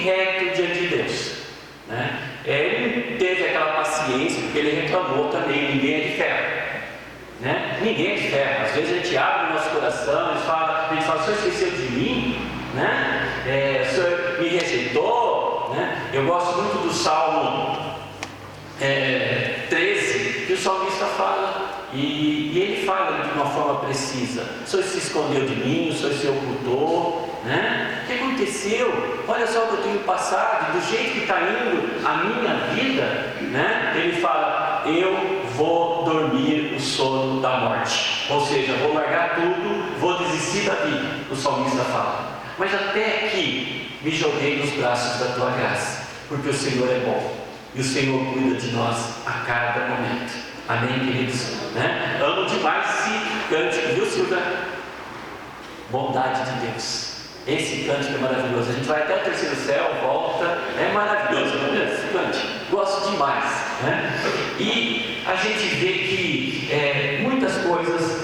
reto diante de Deus, né? Ele teve aquela paciência, porque ele reclamou também, ninguém é de ferro, né? Ninguém é de ferro. Às vezes a gente abre o nosso coração, a gente fala, o Senhor esqueceu de mim, né? O Senhor me rejeitou, né? Eu gosto muito do Salmo 13, que o salmista fala, e ele fala de uma forma precisa: o Senhor se escondeu de mim, o Senhor se ocultou, né? O que aconteceu? Olha só o que eu tenho passado, do jeito que está indo a minha vida, né? Ele fala: eu vou dormir o sono da morte, ou seja, vou largar tudo, vou desistir da vida. O salmista fala: mas até aqui me joguei nos braços da tua graça, porque o Senhor é bom e o Senhor cuida de nós a cada momento. Amém, queridos? Né? Amo demais esse cântico, viu, Silvia? Bondade de Deus. Esse cântico é maravilhoso. A gente vai até o terceiro céu, volta. É maravilhoso, não é esse cântico? Gosto demais, né? E a gente vê que muitas coisas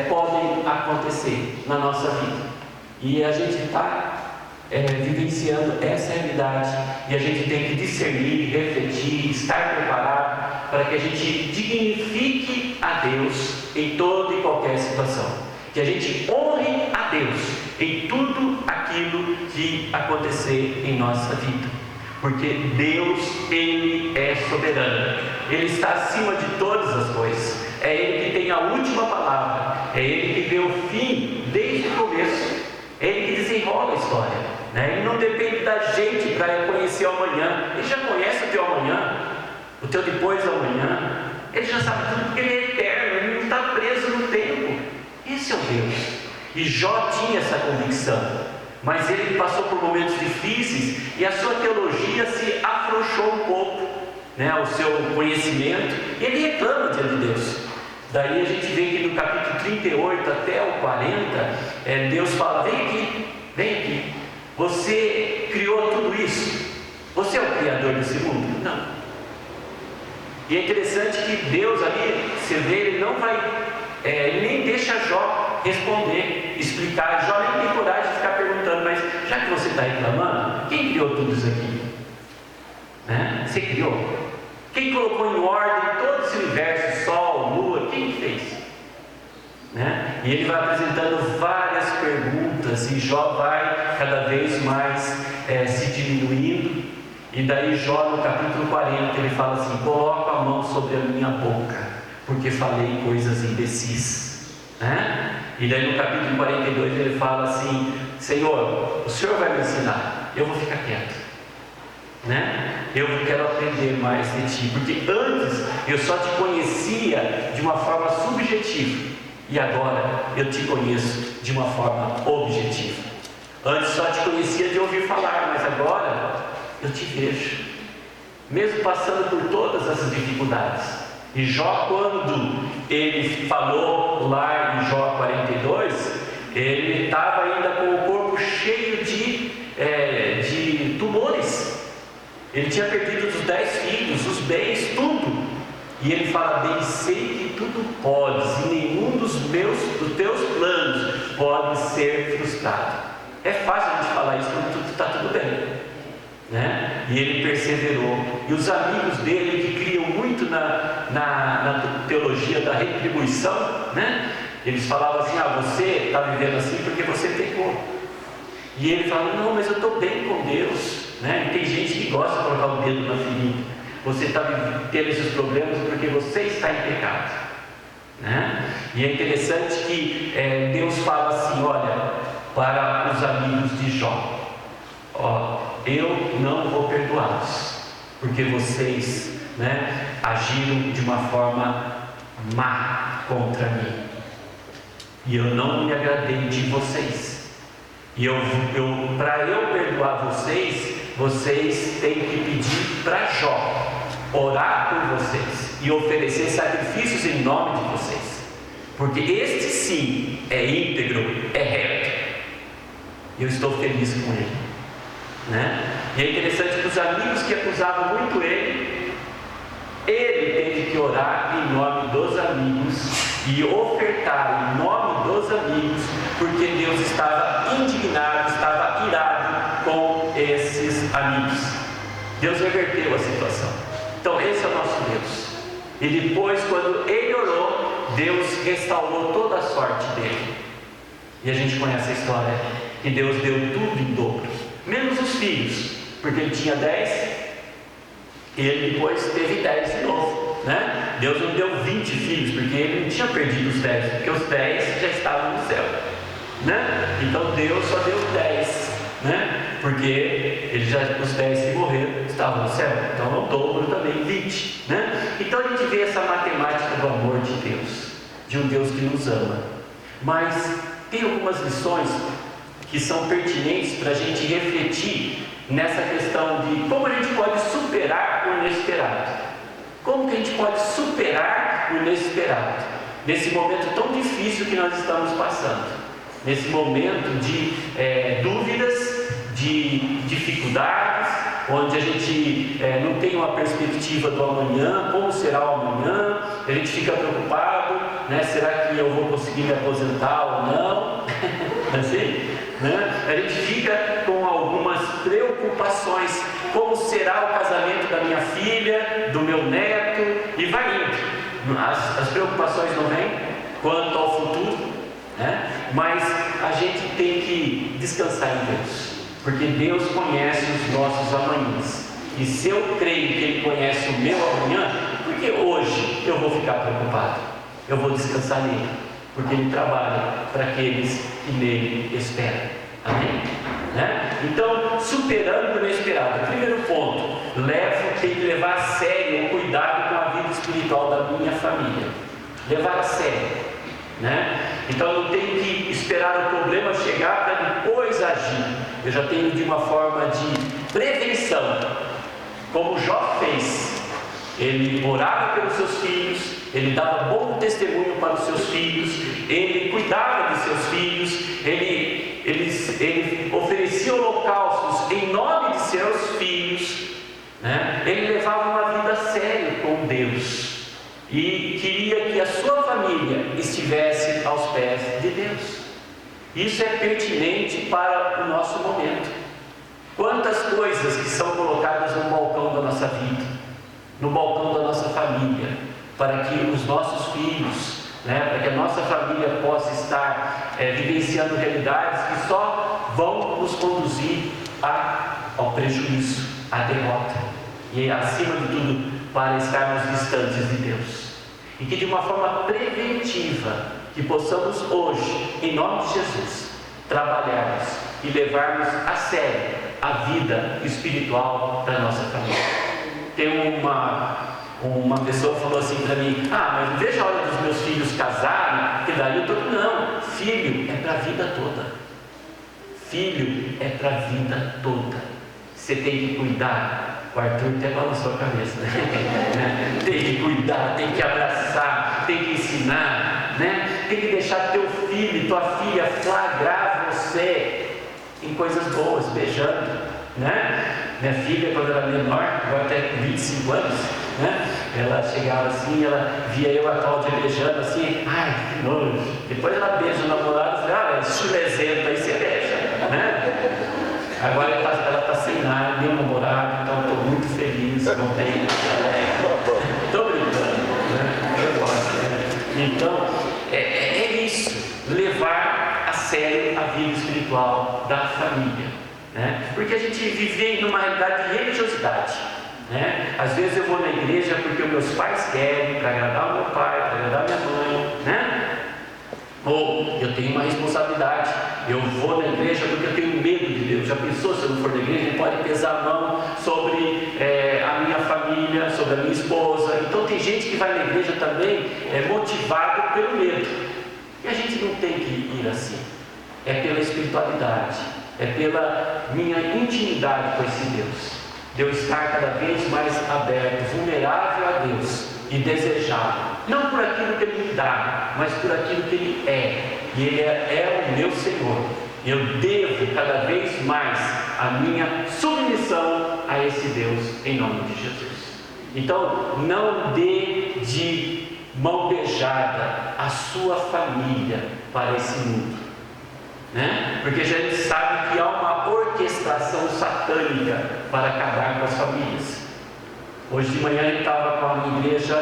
podem acontecer na nossa vida. E a gente está vivenciando essa realidade, e a gente tem que discernir, refletir, estar preparado para que a gente dignifique a Deus em toda e qualquer situação, que a gente honre a Deus em tudo aquilo que acontecer em nossa vida, porque Deus, Ele é soberano, Ele está acima de todas as coisas, é Ele que tem a última palavra, é Ele que vê o fim desde o começo, é Ele que desenrola a história, né? Ele não depende da gente para conhecer o amanhã. Ele já conhece o teu amanhã, o teu depois do amanhã. Ele já sabe tudo, porque Ele é eterno, Ele não está preso no tempo. Esse é o Deus. E Jó tinha essa convicção, mas ele passou por momentos difíceis e a sua teologia se afrouxou um pouco, né? O seu conhecimento, e ele reclama diante de Deus. Daí a gente vê que no capítulo 38 até o 40, Deus fala: vem aqui, você criou tudo isso, você é o criador desse mundo? Não. E é interessante que Deus ali, você vê, Ele não vai, Ele nem deixa Jó responder, explicar. Jó nem tem coragem de ficar perguntando: mas já que você está reclamando, quem criou tudo isso aqui? Né? Você criou? Quem colocou em ordem todo esse universo, Sol, Lua, quem fez? Né? E ele vai apresentando várias perguntas, e Jó vai cada vez mais se diminuindo. E daí Jó, no capítulo 40, ele fala assim: coloco a mão sobre a minha boca, porque falei coisas imbecis, né? E daí no capítulo 42 ele fala assim: Senhor, o Senhor vai me ensinar, eu vou ficar quieto, né? Eu quero aprender mais de Ti, porque antes eu só Te conhecia de uma forma subjetiva, e agora eu Te conheço de uma forma objetiva. Antes só Te conhecia de ouvir falar, mas agora eu Te vejo, mesmo passando por todas essas dificuldades. E Jó, quando ele falou lá em Jó 42, ele estava ainda com o corpo cheio de tumores. Ele tinha perdido os 10 filhos, os bens, tudo. E ele fala: bem sei que tudo podes, e nenhum dos teus planos pode ser frustrado. É fácil a gente falar isso quando está tudo bem, né? E ele perseverou. E os amigos dele, que criam muito na teologia da retribuição, né? Eles falavam assim: você está vivendo assim porque você pecou. E ele fala: não, mas eu estou bem com Deus, né? E tem gente que gosta de colocar o dedo na ferida. Você está tendo esses problemas porque você está em pecado, né? E é interessante que Deus fala assim: olha, para os amigos de Jó: eu não vou perdoá-los, porque vocês, né, agiram de uma forma má contra mim, e eu não me agradei de vocês. E para eu perdoar vocês, vocês têm que pedir para Jó orar por vocês e oferecer sacrifícios em nome de vocês, porque este sim é íntegro, é reto, e eu estou feliz com ele, né? E é interessante que os amigos que acusavam muito ele teve que orar em nome dos amigos e ofertar em nome dos amigos, porque Deus estava indignado, estava irado com esses amigos. Deus reverteu a situação. Então esse é o nosso Deus. E depois, quando ele orou, Deus restaurou toda a sorte dele. E a gente conhece a história, que Deus deu tudo em dobro, menos os filhos, porque ele tinha 10, e ele depois teve 10 de novo, né? Deus não deu 20 filhos, porque ele não tinha perdido os 10, porque os 10 já estavam no céu, né? Então Deus só deu 10, né? Porque os 10 que morreram estavam no céu, então o dobro também, 20, né? Então a gente vê essa matemática do amor de Deus, de um Deus que nos ama. Mas tem algumas lições que são pertinentes para a gente refletir nessa questão de como a gente pode superar o inesperado. Como que a gente pode superar o inesperado nesse momento tão difícil que nós estamos passando, nesse momento de dúvidas, de dificuldades, onde a gente não tem uma perspectiva do amanhã, como será o amanhã, a gente fica preocupado, né? Será que eu vou conseguir me aposentar ou não? Assim, né? A gente fica com algumas preocupações, como será o casamento da minha filha, do meu neto, e vai indo. As preocupações não vêm quanto ao futuro, né? Mas a gente tem que descansar em Deus, porque Deus conhece os nossos amanhãs. E se eu creio que Ele conhece o meu amanhã, por que hoje eu vou ficar preocupado? Eu vou descansar nele, porque Ele trabalha para aqueles que nele esperam. Amém? Né? Então, superando o inesperado. Primeiro ponto, tem que levar a sério o cuidado com a vida espiritual da minha família. Levar a sério, né? Então eu não tenho que esperar o problema chegar para depois agir. Eu já tenho de uma forma de prevenção, como Jó fez. Ele orava pelos seus filhos, ele dava bom testemunho para os seus filhos, ele cuidava de seus filhos, ele oferecia holocaustos em nome de seus filhos, né? Ele levava uma vida séria com Deus e queria que a sua família estivesse aos pés de Deus. Isso é pertinente para o nosso momento. Quantas coisas que são colocadas no balcão da nossa vida, no balcão da nossa família, para que os nossos filhos, né, para que a nossa família possa estar vivenciando realidades que só vão nos conduzir ao prejuízo, à derrota, e acima de tudo, para estarmos distantes de Deus. E que de uma forma preventiva, que possamos hoje, em nome de Jesus, trabalharmos e levarmos a sério a vida espiritual da nossa família. Tem uma pessoa falou assim para mim: mas não vejo a hora dos meus filhos casarem, que daí eu estou... Não, filho é para a vida toda. Filho é para a vida toda. Você tem que cuidar. O Arthur até balançou a cabeça, né? Tem que cuidar, tem que abraçar, tem que ensinar, né? Tem que deixar teu filho, tua filha flagrar você em coisas boas, beijando, né? Minha filha, quando era menor, agora até com 25 anos, né? Ela chegava assim, ela via eu a Cláudia beijando assim, ai, que nojo. Depois ela beija o namorado e fala: chulezento, aí você beija, né? Agora ela está sem nada, meu namorado, então estou muito feliz, não tem. Estou brincando, né? Eu gosto, né? Então, é isso, levar a sério a vida espiritual da família, né? Porque a gente vive numa realidade de religiosidade, né? Às vezes eu vou na igreja porque os meus pais querem, para agradar o meu pai, para agradar minha mãe, né? Ou eu tenho uma responsabilidade, eu vou na igreja porque eu tenho medo de Deus. Já pensou, se eu não for na igreja, ele pode pesar a mão sobre a minha família, sobre a minha esposa. Então tem gente que vai na igreja também motivado pelo medo. E a gente não tem que ir assim. É pela espiritualidade, é pela minha intimidade com esse Deus. De eu estar cada vez mais aberto, vulnerável a Deus e desejar, não por aquilo que Ele me dá, mas por aquilo que Ele é. E Ele é o meu Senhor. Eu devo cada vez mais a minha submissão a esse Deus, em nome de Jesus. Então, não dê de mão beijada a sua família para esse mundo. né? Porque a gente sabe que há uma orquestração satânica para acabar com as famílias. Hoje de manhã a gente estava com a minha igreja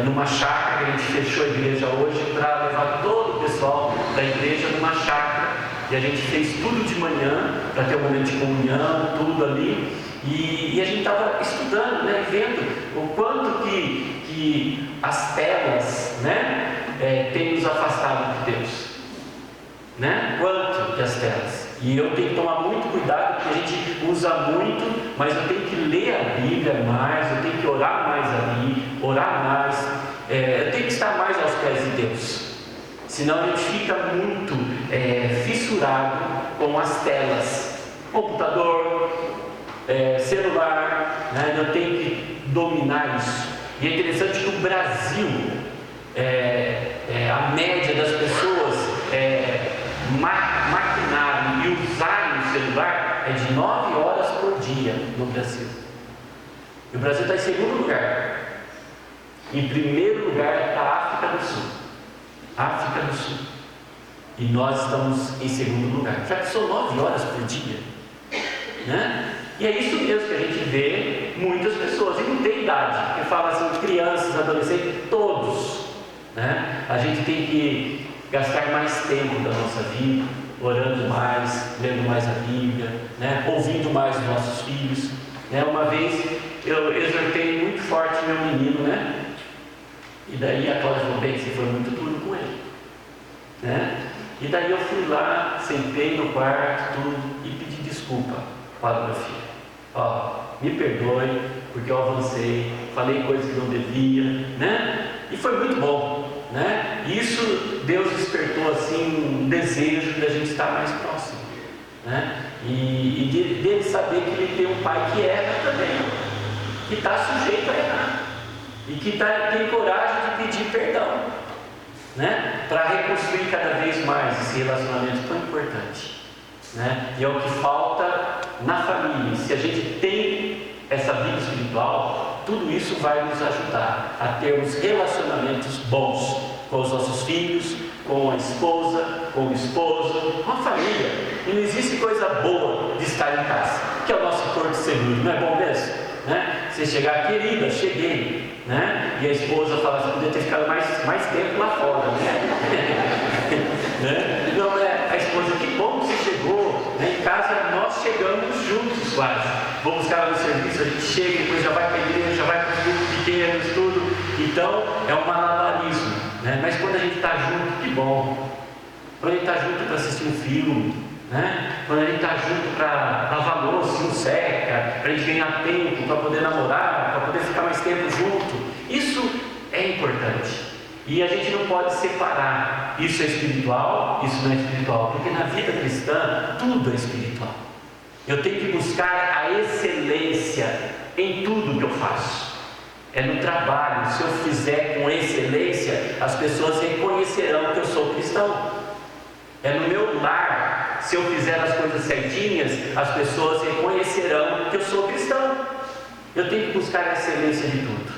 numa chácara, a gente fechou a igreja hoje para levar todo o pessoal da igreja numa chácara, e a gente fez tudo de manhã para ter um momento de comunhão, tudo ali, e a gente estava estudando, né, vendo o quanto que as telas, né, têm nos afastado de Deus, né? Quanto que as telas. E eu tenho que tomar muito cuidado, porque a gente usa muito, mas eu tenho que ler a Bíblia mais, eu tenho que orar mais ali, orar mais, eu tenho que estar mais aos pés de Deus, senão a gente fica muito fissurado com as telas, computador, celular, né? Eu tenho que dominar isso. E é interessante que o Brasil, a média das pessoas maquinarem e usarem o celular é de 9 horas por dia no Brasil. E o Brasil está em segundo lugar. Em primeiro lugar está a África do Sul. África do Sul. E nós estamos em segundo lugar. Já que são 9 horas por dia, né? E é isso mesmo que a gente vê muitas pessoas, e não tem idade, que fala assim, crianças, adolescentes, todos, né? A gente tem que gastar mais tempo da nossa vida, orando mais, lendo mais a Bíblia, né? Ouvindo mais os nossos filhos, né? Uma vez eu exortei muito forte meu menino, né? E daí a Cláudia falou, bem, você foi muito duro com ele, né? E daí eu fui lá, sentei no quarto, tudo, e pedi desculpa para o meu filho. Me perdoe, porque eu avancei, falei coisas que não devia, né? E foi muito bom, né? Isso, Deus despertou assim um desejo da gente estar mais próximo, né? E dele saber que ele tem um pai que erra também, que está sujeito a errar, e que tem coragem de pedir perdão, né? Para reconstruir cada vez mais esse relacionamento tão importante, né? E é o que falta na família. Se a gente tem essa vida espiritual, tudo isso vai nos ajudar a termos relacionamentos bons com os nossos filhos, com a esposa, com o esposo, com a família. E não existe coisa boa de estar em casa, que é o nosso porto seguro, não é bom mesmo? Né? Você chegar, querida, cheguei, né? E a esposa fala assim, podia ter ficado mais tempo lá fora, né? Né? Não, a esposa, que bom que você chegou, né? Em casa nós chegamos juntos quase, vamos buscar no serviço, a gente chega, depois já vai para a igreja, já vai para os grupos pequenos, tudo, então é um malabarismo, né? Mas quando a gente está junto, que bom, quando a gente está junto para assistir um filme, né? Quando a gente está junto para lavar louça, não seca, para a gente ganhar tempo, para poder namorar, para poder ficar mais tempo junto, isso é importante. E a gente não pode separar, isso é espiritual, isso não é espiritual, porque na vida cristã tudo é espiritual. Eu tenho que buscar a excelência em tudo que eu faço. É no trabalho, se eu fizer com excelência, as pessoas reconhecerão que eu sou cristão. É no meu lar, se eu fizer as coisas certinhas, as pessoas reconhecerão que eu sou cristão. Eu tenho que buscar a excelência de tudo,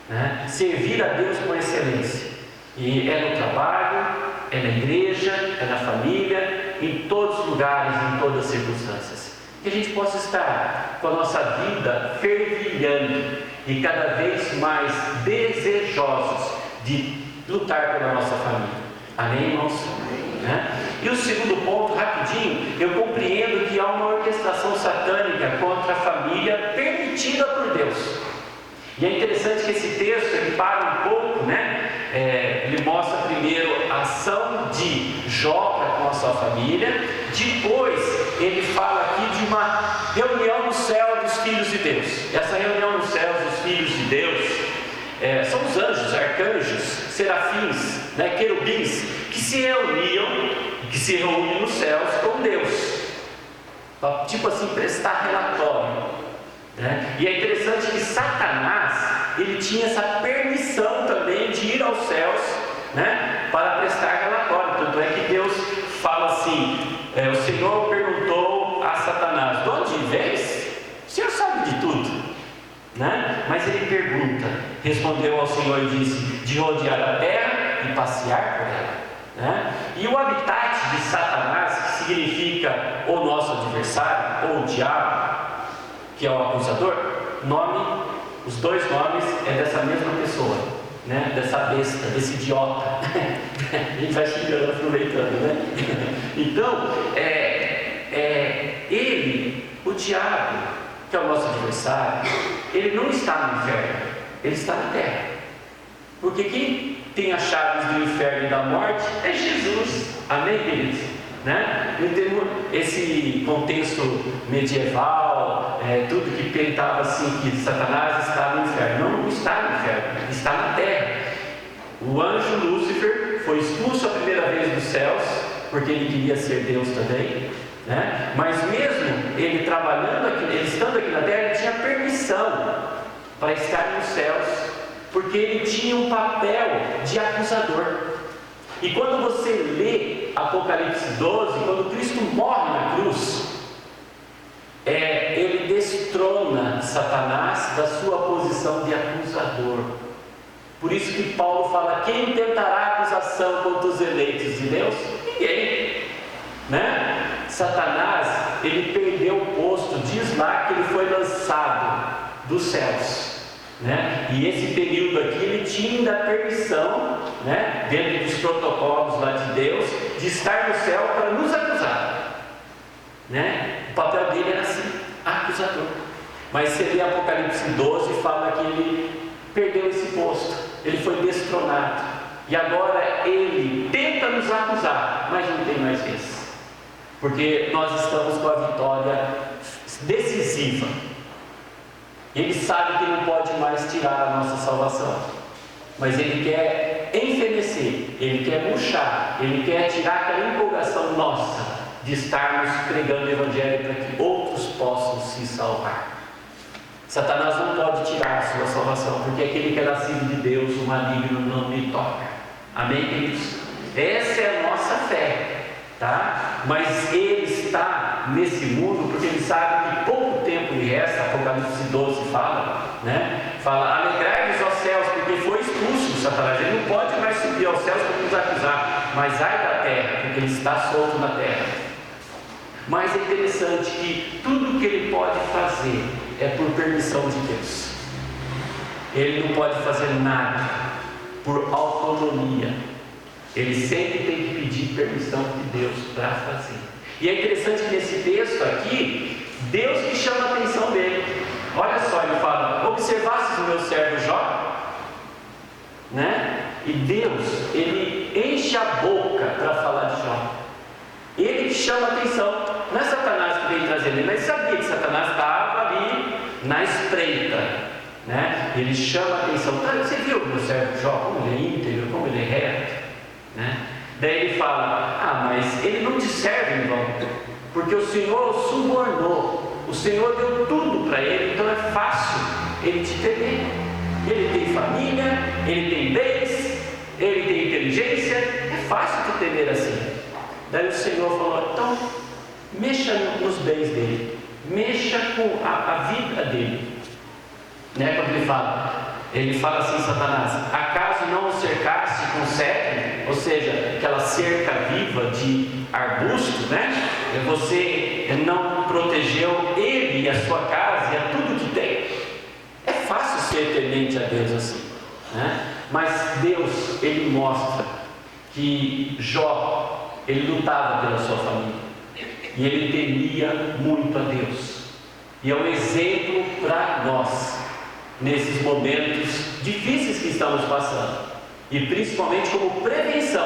né? Servir a Deus com excelência, e é no trabalho, é na igreja, é na família, em todos os lugares, em todas as circunstâncias, que a gente possa estar com a nossa vida fervilhando e cada vez mais desejosos de lutar pela nossa família. Amém, irmãos? Né? E o segundo ponto, rapidinho, eu compreendo que há uma orquestração satânica contra a família permitida por Deus. E é interessante que esse texto ele para um pouco, né? Ele mostra primeiro a ação de Jó com a sua família, depois ele fala aqui de uma reunião no céu dos filhos de Deus. Essa reunião no céu dos filhos de Deus são os anjos, arcanjos, serafins, né, querubins, que se reúnem nos céus com Deus, tipo assim, prestar relatório, né? E é interessante que Satanás, ele tinha essa permissão também de ir aos céus, né, para prestar relatório. Tanto é que Deus fala assim, o Senhor perguntou a Satanás, de onde vens? O Senhor sabe de tudo, né? Mas ele pergunta, respondeu ao Senhor e disse, de rodear a terra e passear por ela. né? E o habitat de Satanás, que significa o nosso adversário, ou o diabo, que é o acusador, os dois nomes é dessa mesma pessoa, né? Dessa besta, desse idiota. A gente vai xingando, aproveitando, né? Então, ele, o diabo, que é o nosso adversário, ele não está no inferno, ele está na terra. Porque quem tem as chaves do inferno e da morte é Jesus. Amém, queridos? Né? Esse contexto medieval, tudo que pintava assim que Satanás está no inferno. Não está no inferno, está na terra. O anjo Lúcifer foi expulso a primeira vez dos céus, porque ele queria ser Deus também, né? Mas mesmo ele trabalhando aqui, ele estando aqui na terra, ele tinha permissão para estar nos céus, porque ele tinha um papel de acusador. E quando você lê Apocalipse 12, quando Cristo morre na cruz, ele destrona Satanás da sua posição de acusador. Por isso que Paulo fala: quem tentará acusação contra os eleitos de Deus? Ninguém, né? Satanás, ele perdeu o posto. Diz lá que ele foi lançado dos céus, né? E esse período aqui ele tinha ainda permissão, né, dentro dos protocolos lá de Deus, de estar no céu para nos acusar, né? O papel dele era assim, acusador. Mas se lê Apocalipse 12, fala que ele perdeu esse posto, ele foi destronado, e agora ele tenta nos acusar, mas não tem mais vez, porque nós estamos com a vitória decisiva. Ele sabe que não pode mais tirar a nossa salvação, mas ele quer enfenecer, ele quer murchar, ele quer tirar aquela empolgação nossa de estarmos pregando o Evangelho para que outros possam se salvar. Satanás não pode tirar a sua salvação, porque aquele que é nascido de Deus, o maligno não lhe toca. Amém, queridos? Essa é a nossa fé, tá? Mas ele está nesse mundo porque ele sabe que pouco tempo lhe resta. Apocalipse 12 fala, né? Fala: alegrai-vos, ó céus, porque foi expulso Satanás. Ele não pode mais subir aos céus para nos acusar, mas ai da terra, porque ele está solto na terra. Mas é interessante que tudo que ele pode fazer é por permissão de Deus. Ele não pode fazer nada por autonomia. Ele sempre tem que pedir permissão de Deus para fazer. E é interessante que nesse texto aqui, Deus que chama a atenção dele. Olha só, ele fala: observastes o meu servo Jó, né? E Deus, ele enche a boca para falar de Jó. Ele que chama a atenção. Não é Satanás que vem trazendo ele, mas ele sabia que Satanás estava ali na espreita, né? Ele chama a atenção. Você viu o meu servo Jó, como ele é íntegro, como ele é reto, né? Daí ele fala: mas ele não te serve em vão, porque o Senhor o subornou, o Senhor deu tudo para ele, então é fácil ele te temer. Ele tem família, ele tem bens, ele tem inteligência, é fácil te temer assim. Daí o Senhor falou: então mexa nos bens dele, mexa com a vida dele, né? Quando ele fala assim: Satanás, acaso não o cercaste com cetro, ou seja, aquela cerca viva de arbusto, né? Você não protegeu ele e a sua casa e a tudo que tem. É fácil ser temente a Deus assim, né? Mas Deus, ele mostra que Jó, ele lutava pela sua família e ele temia muito a Deus, e é um exemplo para nós nesses momentos difíceis que estamos passando, e principalmente como prevenção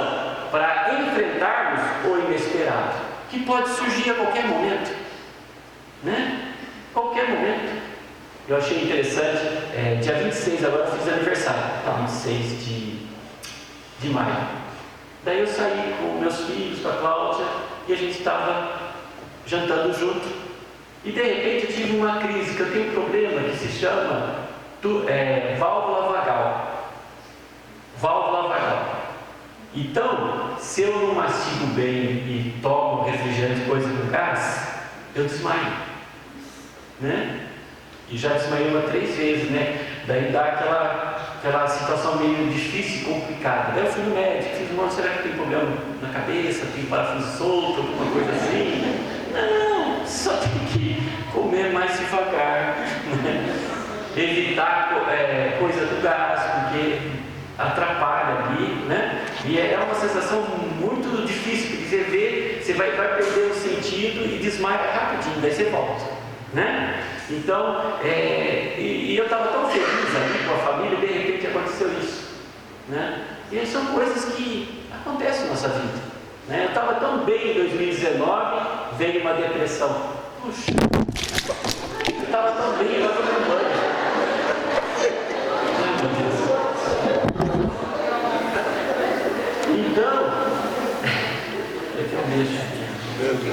para enfrentarmos o inesperado, que pode surgir a qualquer momento, né? Qualquer momento. Eu achei interessante, dia 26 agora eu fiz aniversário, 26 de maio. Daí eu saí com meus filhos, com a Cláudia, e a gente estava jantando junto, e de repente eu tive uma crise, que eu tenho um problema que se chama válvula vagal. Válvula vagal. Então, se eu não mastigo bem e tomo refrigerante, coisa com gás, eu desmaio, né? E já desmaiei 3 vezes, né? Daí dá aquela situação meio difícil e complicada. Daí eu fui no médico, fiz, irmão, será que tem problema na cabeça, tem parafuso solto, alguma coisa assim? Não, só tem que comer mais devagar, né? Evitar coisa do gás, porque atrapalha ali, né? E é uma sensação muito difícil, porque você vê, você vai perder o sentido e desmaia rapidinho, daí você volta, né? Então, e eu estava tão feliz ali com a família, e de repente aconteceu isso, né? E são coisas que acontecem na nossa vida, né? Eu estava tão bem em 2019, veio uma depressão. Puxa, eu estava tão bem, eu estava tomando banho. Ai, meu Deus. Então, é que eu mexo.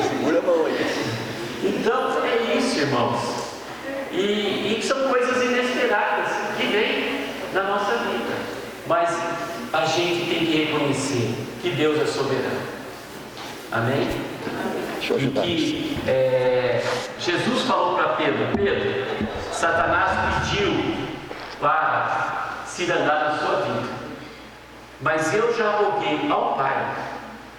Segura a mão aí. Então, é isso, irmãos. E são coisas inesperadas que vêm na nossa vida. Mas a gente tem que reconhecer que Deus é soberano. Amém? Deixa eu ajudar. E que Jesus falou para Pedro: Pedro, Satanás pediu para se andar na sua vida, mas eu já roguei ao Pai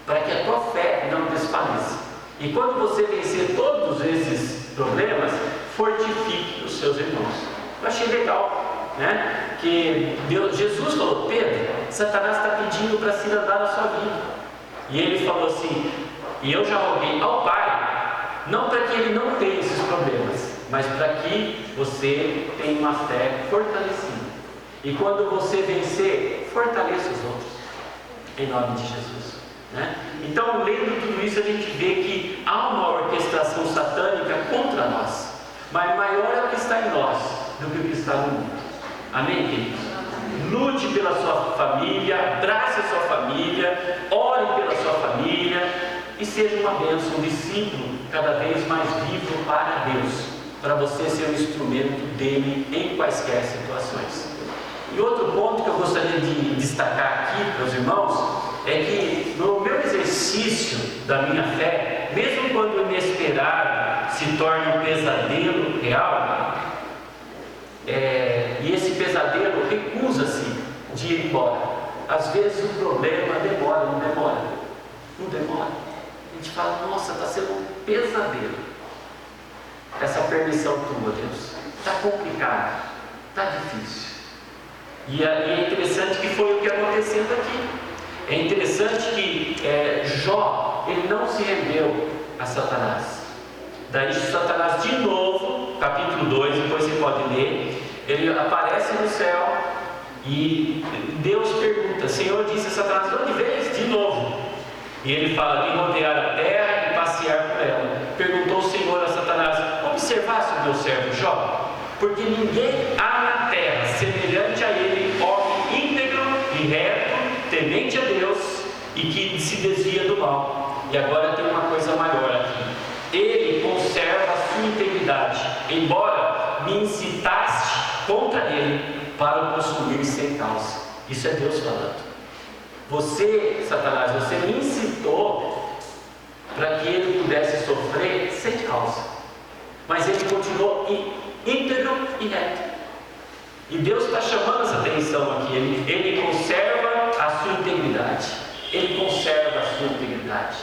para que a tua fé não desfaleça. E quando você vencer todos esses problemas, fortifique os seus irmãos. Eu achei legal, né? Que Jesus falou: Pedro, Satanás está pedindo para se andar na sua vida. E ele falou assim: e eu já roguei ao Pai, não para que ele não tenha esses problemas, mas para que você tenha uma fé fortalecida. E quando você vencer, fortaleça os outros, em nome de Jesus, né? Então, lendo tudo isso, a gente vê que há uma orquestração satânica contra nós, mas maior é o que está em nós do que o que está no mundo. Amém, queridos? Lute pela sua família, abrace a sua família, ore pela sua família e seja uma bênção, um discípulo cada vez mais vivo para Deus, para você ser um instrumento dele em quaisquer situações. E outro ponto que eu gostaria de destacar aqui para os irmãos é que no meu exercício da minha fé, mesmo quando o inesperado se torna um pesadelo real, e esse pesadelo recusa-se de ir embora. Às vezes o problema demora, não demora. Não demora. A gente fala: nossa, está sendo um pesadelo essa permissão tua, Deus. Está complicado, está difícil. E é interessante que foi o que aconteceu aqui. É interessante que Jó, ele não se rendeu a Satanás. Daí Satanás de novo, capítulo 2, depois você pode ler, ele aparece no céu e Deus pergunta: Senhor, disse a Satanás, de onde vês? De novo. E ele fala: de rodear a terra e passear por ela. Perguntou o Senhor a Satanás: observaste o teu servo Jó? Porque ninguém há na terra semelhante a ele, homem íntegro e reto, temente a Deus e que se desvia do mal. E agora tem uma coisa maior aqui: ele conserva a sua integridade, embora me incitaste contra ele para o possuir sem causa. Isso é Deus falando. Você, Satanás, você me incitou para que ele pudesse sofrer sem causa, mas ele continuou íntegro e reto. E Deus está chamando essa atenção aqui. Ele conserva a sua integridade. Ele conserva a sua integridade.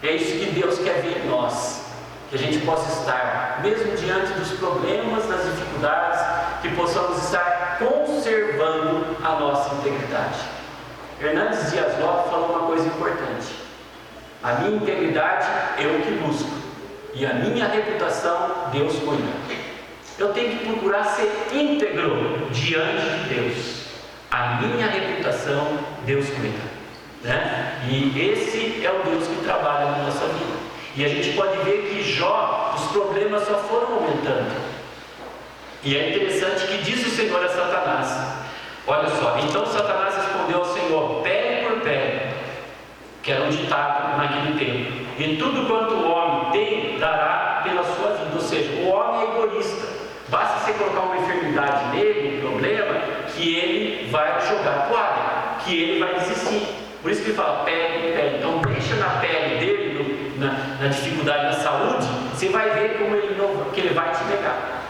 É isso que Deus quer ver em nós, que a gente possa estar, mesmo diante dos problemas, das dificuldades, que possamos estar conservando a nossa integridade. Hernandes Dias Lopes falou uma coisa importante: a minha integridade eu que busco, e a minha reputação Deus cuida. Eu tenho que procurar ser íntegro diante de Deus. A minha reputação Deus cuida, né? E esse é o Deus que trabalha na nossa vida. E a gente pode ver que Jó, os problemas só foram aumentando. E é interessante que diz o Senhor a Satanás: olha só, então Satanás respondeu ao Senhor, pele por pele, que era um ditado naquele tempo, e tudo quanto o homem tem, dará pela sua vida. Ou seja, o homem é egoísta. Basta você colocar uma enfermidade nele, um problema, que ele vai jogar a toalha, que ele vai desistir. Por isso que ele fala pele, pele. Então deixa na pele dele, na dificuldade, na saúde, você vai ver como que ele vai te negar,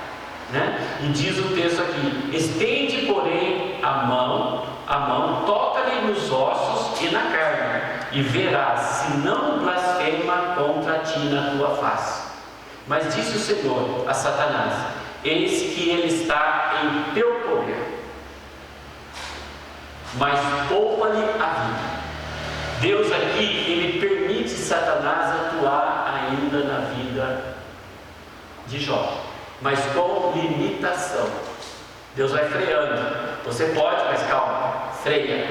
né? E diz o texto aqui: estende, porém, a mão, toca-lhe nos ossos e na carne, e verás se não blasfema contra ti na tua face. Mas disse o Senhor a Satanás: eis que ele está em teu poder, mas poupa-lhe a vida. Deus aqui, ele permite Satanás atuar ainda na vida de Jó, mas com limitação. Deus vai freando. Você pode, mas calma, freia.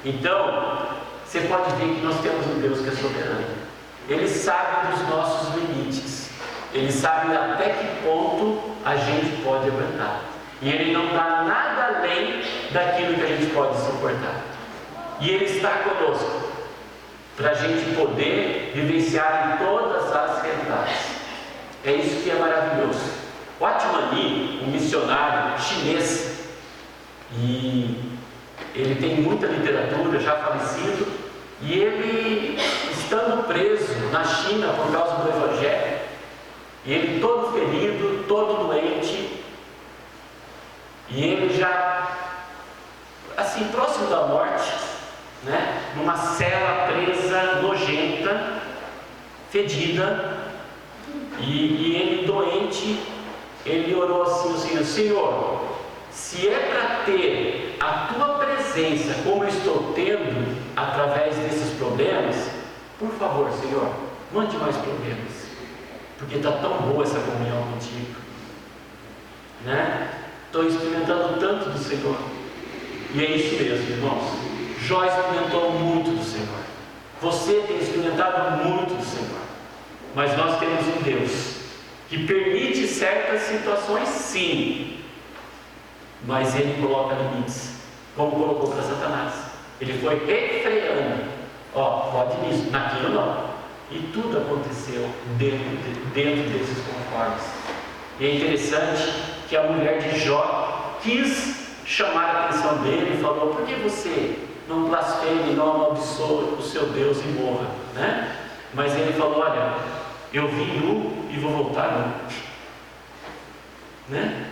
Então, você pode ver que nós temos um Deus que é soberano. Ele sabe dos nossos limites. Ele sabe até que ponto a gente pode aguentar. E Ele não dá nada além daquilo que a gente pode suportar. E Ele está conosco para a gente poder vivenciar em todas as realidades. É isso que é maravilhoso. O Atmani, um missionário chinês, e ele tem muita literatura, já falecido, e ele, estando preso na China por causa do Evangelho, e ele todo ferido, todo doente, e ele já, assim, próximo da morte, né, numa cela presa, nojenta, fedida, e ele doente, ele orou assim: Senhor, se é para ter a tua presença como eu estou tendo através desses problemas, por favor, Senhor, mande mais problemas, porque está tão boa essa comunhão contigo, né? Estou experimentando tanto do Senhor. E é isso mesmo, irmãos. Jó experimentou muito do Senhor. Você tem experimentado muito do Senhor. Mas nós temos um Deus que permite certas situações, sim, mas Ele coloca limites, como colocou para Satanás. Ele foi refreando: pode nisso, naquilo não. E tudo aconteceu dentro desses conformes. E é interessante que a mulher de Jó quis chamar a atenção dele e falou: por que você não blasfeme, não amaldiçoa o seu Deus e morra, né? Mas ele falou: olha, eu vim nu e vou voltar nu, né?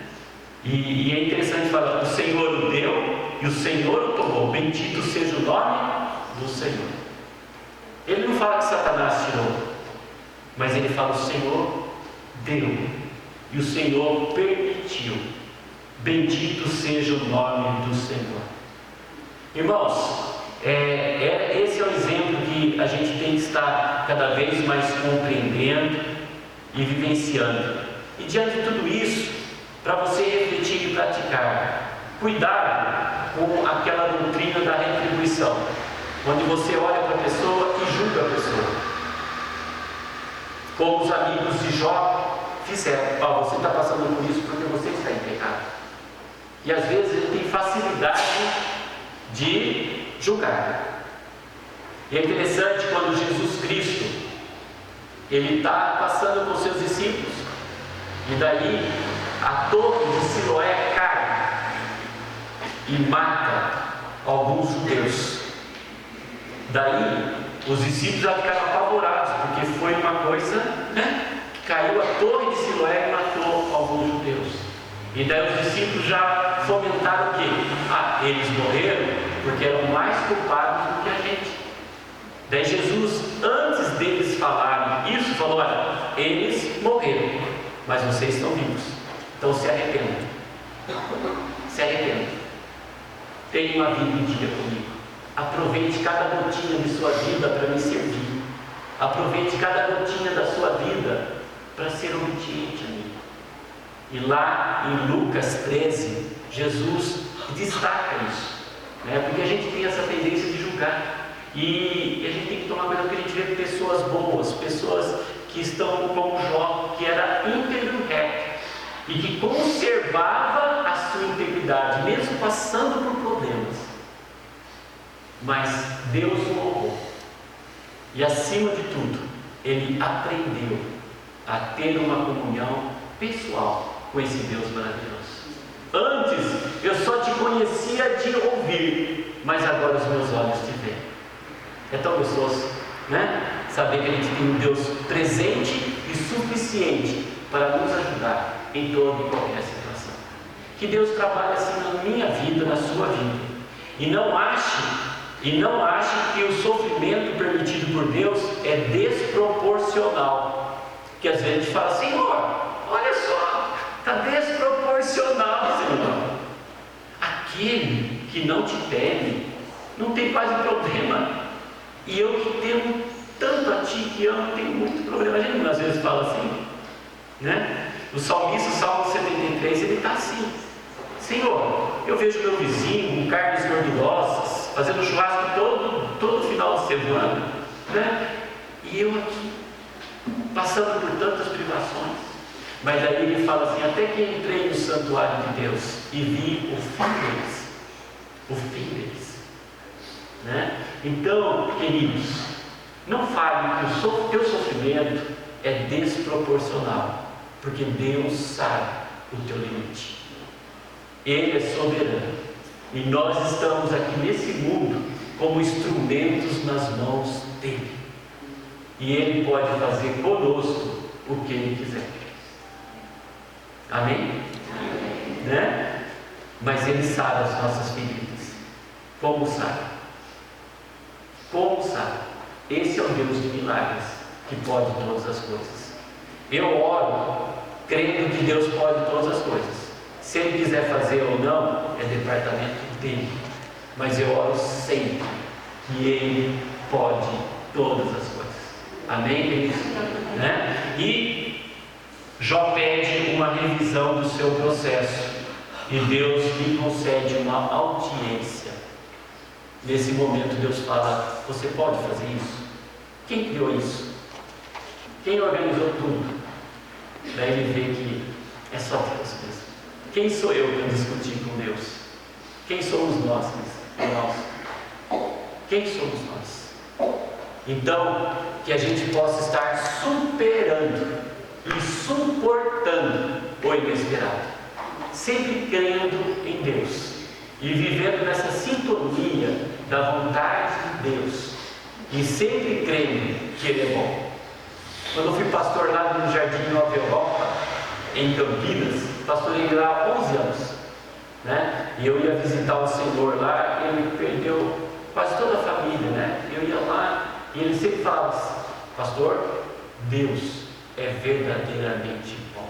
E é interessante falar: o Senhor o deu e o Senhor o tomou, bendito seja o nome do Senhor. Ele não fala que Satanás tirou, mas ele fala: o Senhor deu e o Senhor permitiu, bendito seja o nome do Senhor. Irmãos, esse é o exemplo que a gente tem que estar cada vez mais compreendendo e vivenciando. E diante de tudo isso, para você refletir e praticar, cuidado com aquela doutrina da retribuição, onde você olha para a pessoa e julga a pessoa, como os amigos de Jó fizeram: você está passando por isso porque você está em pecado. E às vezes ele tem facilidade de julgar. E é interessante quando Jesus Cristo ele está passando com seus discípulos, e daí a torre de Siloé cai e mata alguns judeus. Daí os discípulos já ficaram apavorados, porque foi uma coisa, né? Caiu a torre de Siloé e matou alguns judeus. E daí os discípulos já fomentaram o quê? Eles morreram porque eram mais culpados do que a gente. Daí Jesus, antes deles falarem isso, falou: olha, eles morreram, mas vocês estão vivos, então se arrependam. Se arrependam. Tenha uma vida em dia comigo. Aproveite cada gotinha de sua vida para me servir. Aproveite cada gotinha da sua vida para ser obediente a mim. E lá em Lucas 13, Jesus destaca isso, né? Porque a gente tem essa tendência de julgar. E a gente tem que tomar cuidado, porque a gente vê pessoas boas, pessoas que estão como Jó, que era íntegro e reto, e que conservava a sua integridade, mesmo passando por problemas. Mas Deus o honrou. E acima de tudo, ele aprendeu a ter uma comunhão pessoal com esse Deus maravilhoso. Antes eu só te conhecia de ouvir, mas agora os meus olhos te veem. É tão gostoso, né? Saber que a gente tem um Deus presente e suficiente para nos ajudar em toda e qualquer situação. Que Deus trabalhe assim na minha vida, na sua vida. E não ache que o sofrimento permitido por Deus é desproporcional. Porque às vezes a gente fala, Senhor, olha só, está desproporcional, Senhor. Aquele que não te teme, não tem quase problema. E eu que temo tanto a ti, que eu não tenho muito problema. A gente às vezes fala assim, né? O salmista, o Salmo 73, ele está assim: Senhor, eu vejo meu vizinho com carnes gordurosas, fazendo churrasco todo final de semana, né? E eu aqui, passando por tantas privações. Mas aí ele fala assim: até que entrei no santuário de Deus e vi o fim deles, né? Então, queridos, não fale que o teu sofrimento é desproporcional, porque Deus sabe o teu limite. Ele é soberano, e nós estamos aqui nesse mundo como instrumentos nas mãos dele, e ele pode fazer conosco o que ele quiser. Amém? Né? Mas ele sabe as nossas feridas. Como sabe? Como sabe? Esse é o Deus de milagres, que pode todas as coisas. Eu oro crendo que Deus pode todas as coisas. Se ele quiser fazer ou não, é departamento dele. Mas eu oro sempre que ele pode todas as coisas. Amém, queridos? Né? E Jó pede uma revisão do seu processo, e Deus lhe concede uma audiência. Nesse momento Deus fala: você pode fazer isso? Quem criou isso? Quem organizou tudo? Daí ele vê que é só Deus mesmo. Quem sou eu para discutir com Deus? Quem somos nós, irmãos? Quem somos nós? Então, que a gente possa estar superando e suportando o inesperado, sempre crendo em Deus e vivendo nessa sintonia da vontade de Deus, e sempre crendo que Ele é bom. Quando eu fui pastor lá no Jardim Nova Europa, em Campinas, pastorei lá há 11 anos, né? E eu ia visitar o Senhor lá, e ele perdeu quase toda a família, né? Eu ia lá e ele sempre falava assim: pastor, Deus é verdadeiramente bom.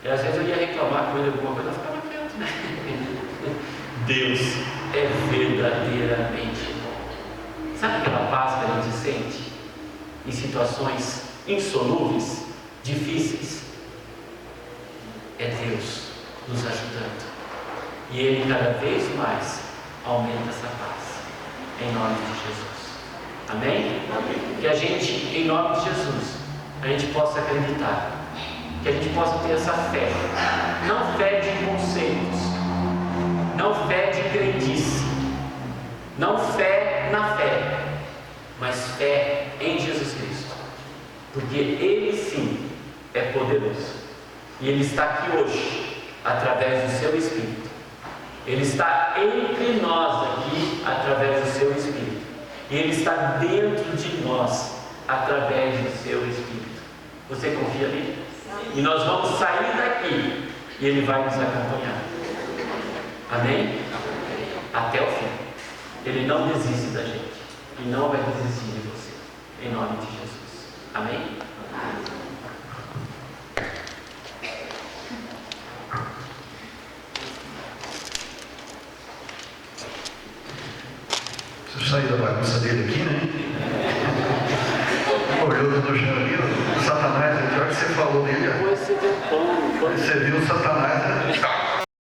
E às vezes eu ia reclamar com ele alguma coisa, eu ficava quieto, né? Deus é verdadeiramente bom. Sabe aquela paz que a gente sente em situações insolúveis, difíceis? É Deus nos ajudando, e Ele cada vez mais aumenta essa paz, em nome de Jesus. Amém? Amém. Que a gente, em nome de Jesus, a gente possa acreditar, que a gente possa ter essa fé, não fé de conceitos, não fé de crendice, não fé na fé, mas fé em Jesus Cristo, porque Ele sim é poderoso, e Ele está aqui hoje através do seu Espírito. Ele está entre nós aqui através do seu Espírito, e Ele está dentro de nós através do seu Espírito. Você confia nele? E nós vamos sair daqui e Ele vai nos acompanhar. Amém? Até o fim. Ele não desiste da gente e não vai desistir de você, em nome de Jesus. Amém? Se eu sair da bagunça dele aqui, né? Olhou do chão ali, o Satanás, a hora que você falou dele, você viu o Satanás